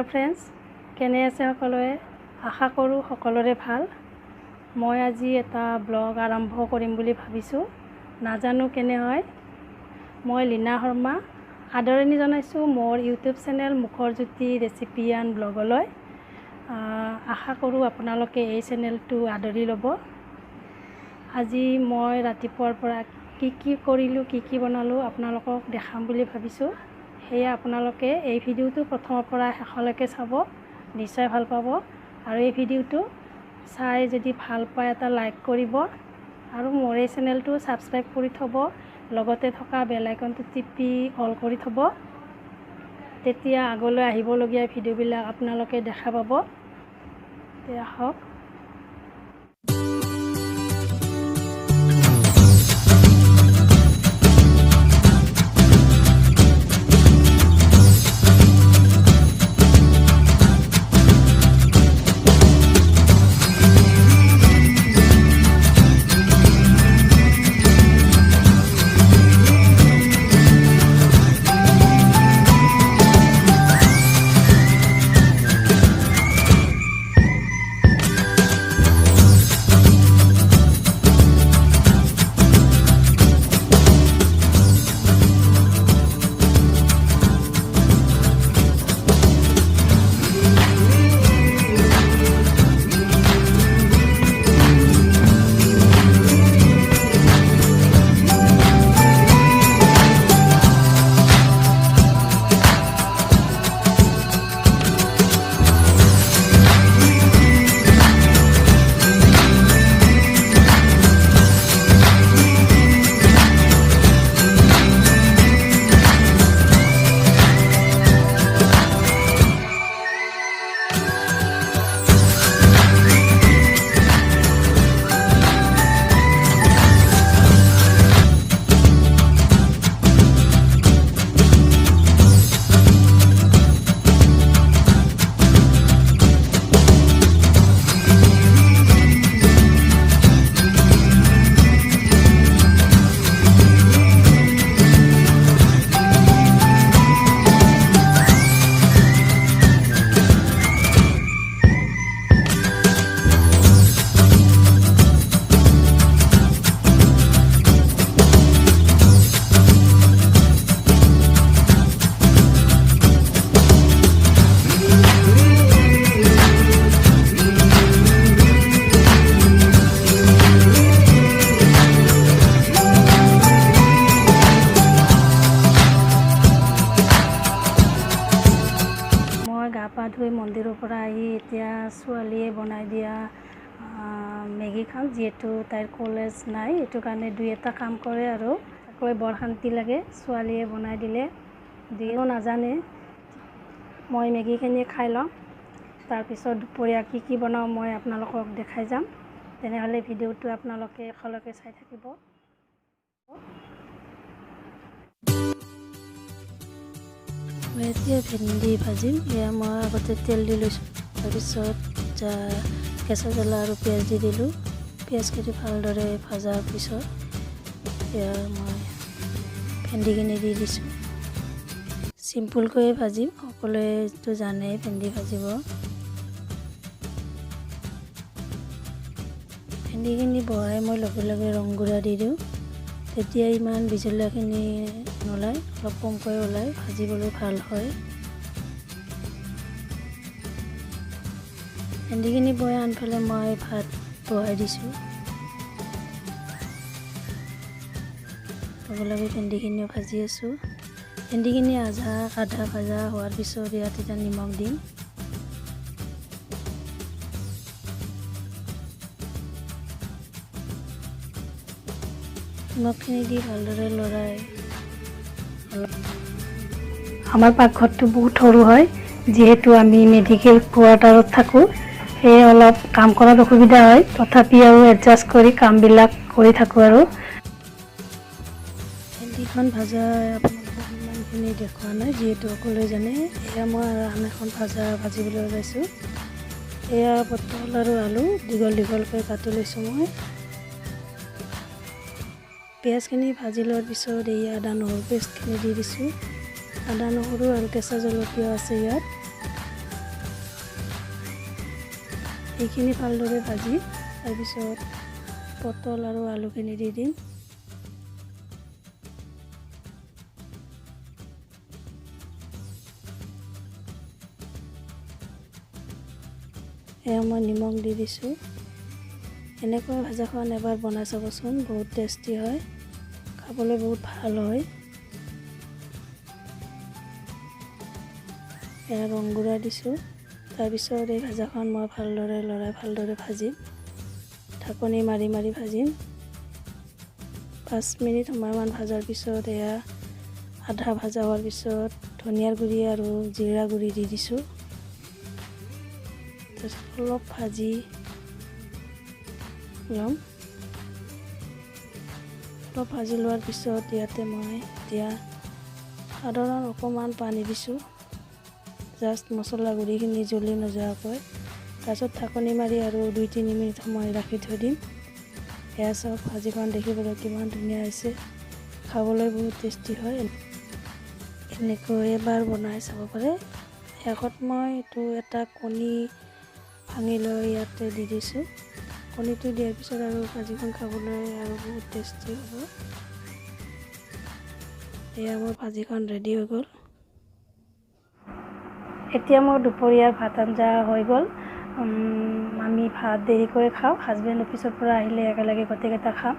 Hello friends केने আছে সকলোৱে আশা কৰো সকলোৰে ভাল মই আজি এটা ব্লগ আৰম্ভ কৰিম বুলি ভাবিছো নাজানো কেনে হয় মই লীনা শৰ্মা আদৰণি জনাইছো মোৰ ইউটিউব চেনেল মুখৰ জ্যোতি ৰেচিপি এণ্ড ব্লগলৈ আশা কৰো আপোনালোকে এই চেনেলটো আদৰি ল'ব আজি মই ৰাতিপুৱাৰ পৰা কি কৰিলো কি বনালো আপোনালোকক দেখাম বুলি ভাবিছো হেয়া আপোনালোকে এই ভিডিওটো প্ৰথমৰ পৰা শেষলৈকে চাব নিশ্চয় ভাল পাব আৰু এই ভিডিওটো চাই যদি ভাল পায় এটা লাইক কৰিব আৰু মোৰ এই চেনেলটো সাবস্ক্ৰাইব কৰি থব লগতে থকা বেল আইকনটো টিপি অল কৰি থব তেতিয়া আগলৈ আহিবলগীয়া ভিডিওবিলাক আপোনালোকে দেখা পাব তেতিয়া হওক ধুই মন্দিৰৰ পৰা আহি এতিয়া ছোৱালীয়ে বনাই দিয়া মেগী খাম যেহেতু তাইৰ কলেজ নাই এটো কাৰণে দুই এটা কাম কৰে আৰু তাকৈ বৰ শান্তি লাগে ছোৱালীয়ে বনাই দিলে দিও নাজানে মই মেগীখিনি খাই লম তাৰ পিছত দুপৰীয়া কি বনাও মই আপোনালোকক দেখাই যাম তেনেহলে ভিডিওটো আপোনালোকে শেষলৈকে চাই থাকিব এতিয়া ভেন্দি ভাজিম এয়া মই আগতে তেল দি লৈছোঁ তাৰপিছত কেঁচা জ্বালা আৰু পিঁয়াজ দি দিলোঁ পিঁয়াজখিনি ভালদৰে ভাজাৰ পিছত এয়া মই ভেন্দিখিনি দি দিছোঁ চিম্পুলকৈয়ে ভাজিম সকলোৱেতো জানে ভেন্দি ভাজিব ভেন্দিখিনি বহাই মই লগে লগে ৰং গুড়া দি দিওঁ তেতিয়া ইমান বিজলুৱাখিনি নোলায় অলপ কমকৈ ওলায় ভাজিবলৈ ভাল হয় ভেন্দিখিনি বহাই আনফালে মই ভাত বহাই দিছোঁ লগে লগে ভেন্দিখিনিও ভাজি আছোঁ ভেন্দিখিনি আধা ভাজা হোৱাৰ পিছত ইয়াত এতিয়া নিমখ দিম নিমখখিনি দি ভালদৰে লৰাই আমাৰ পাকঘৰটো বহুত সৰু হয় যেহেতু আমি মেডিকেল কোৱাৰ্টাৰত থাকোঁ সেয়ে অলপ কাম কৰাত অসুবিধা হয় তথাপি আৰু এডজাষ্ট কৰি কামবিলাক কৰি থাকোঁ আৰু ভেন্দিখন ভাজা আপোনালোকক ইমানখিনি দেখুওৱা নাই যিহেতু সকলোৱে জানে এয়া মই আন এখন ভাজিবলৈ ওলাইছোঁ এয়া পটল আৰু আলু দীঘলকৈ কাটি লৈছোঁ মই পিঁয়াজখিনি ভাজি লোৱাৰ পিছত এই আদা নহৰু পেষ্টখিনি দি দিছোঁ আদা নহৰু আৰু কেঁচা জলকীয়া আছে ইয়াত এইখিনি ভালদৰে ভাজি তাৰপিছত পটল আৰু আলুখিনি দি দিম। এয়া মই নিমখ দি দিছোঁ। এনেকৈ ভাজাখন এবাৰ বনাই চাবচোন, বহুত টেষ্টি হয়, খাবলৈ বহুত ভাল হয়। এয়া ৰং গুড়া দিছোঁ। তাৰপিছত এই ভাজাখন মই ভালদৰে ভাজিম। ঢাকনি মাৰি মাৰি ভাজিম। 5 মিনিট সময়মান ভাজাৰ পিছত এয়া আধা ভাজা হোৱাৰ পিছত ধনিয়াৰ গুড়ি আৰু জিৰা গুড়ি দি দিছোঁ। তাৰপিছত অলপ ভাজি ল'ম। অলপ ভাজি লোৱাৰ পিছত ইয়াতে মই এতিয়া সাধাৰণ অকণমান পানী দিছোঁ, জাষ্ট মছলা গুড়িখিনি জ্বলি নোযোৱাকৈ। তাৰপিছত ঢাকনি মাৰি আৰু 2-3 মিনিট সময় ৰাখি থৈ দিম। এয়া চাওক, ভাজিখন দেখিবলৈ কিমান ধুনীয়া হৈছে, খাবলৈ বহুত টেষ্টি হয়। এনেকৈ এবাৰ বনাই চাব পাৰে। শেষত মই এটা কণী ভাঙি লৈ ইয়াতে দি দিছোঁ। কণীটো দিয়াৰ পিছত আৰু ভাজিখন খাবলৈ আৰু বহুত টেষ্টি হ'ব। এয়া মোৰ ভাজিখন ৰেডি হৈ গ'ল। এতিয়া মোৰ দুপৰীয়াৰ ভাত আঞ্জা হৈ গ'ল। আমি ভাত দেৰিকৈ খাওঁ, হাজবেণ্ড অফিচৰ পৰা আহিলে একেলগে গোটেইকেইটা খাম।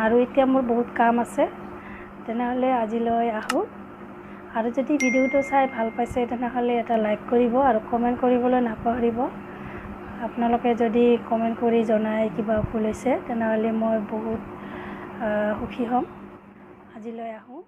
আৰু এতিয়া মোৰ বহুত কাম আছে। তেনেহ'লে আজিলৈ আহোঁ। আৰু যদি ভিডিঅ'টো চাই ভাল পাইছে তেনেহ'লে এটা লাইক কৰিব আৰু কমেণ্ট কৰিবলৈ নাপাহৰিব। আপোনালোকে যদি কমেণ্ট কৰি জনায় কিবা ভুল হৈছে তেনেহ'লে মই বহুত সুখী হ'ম। আজিলৈ আহোঁ।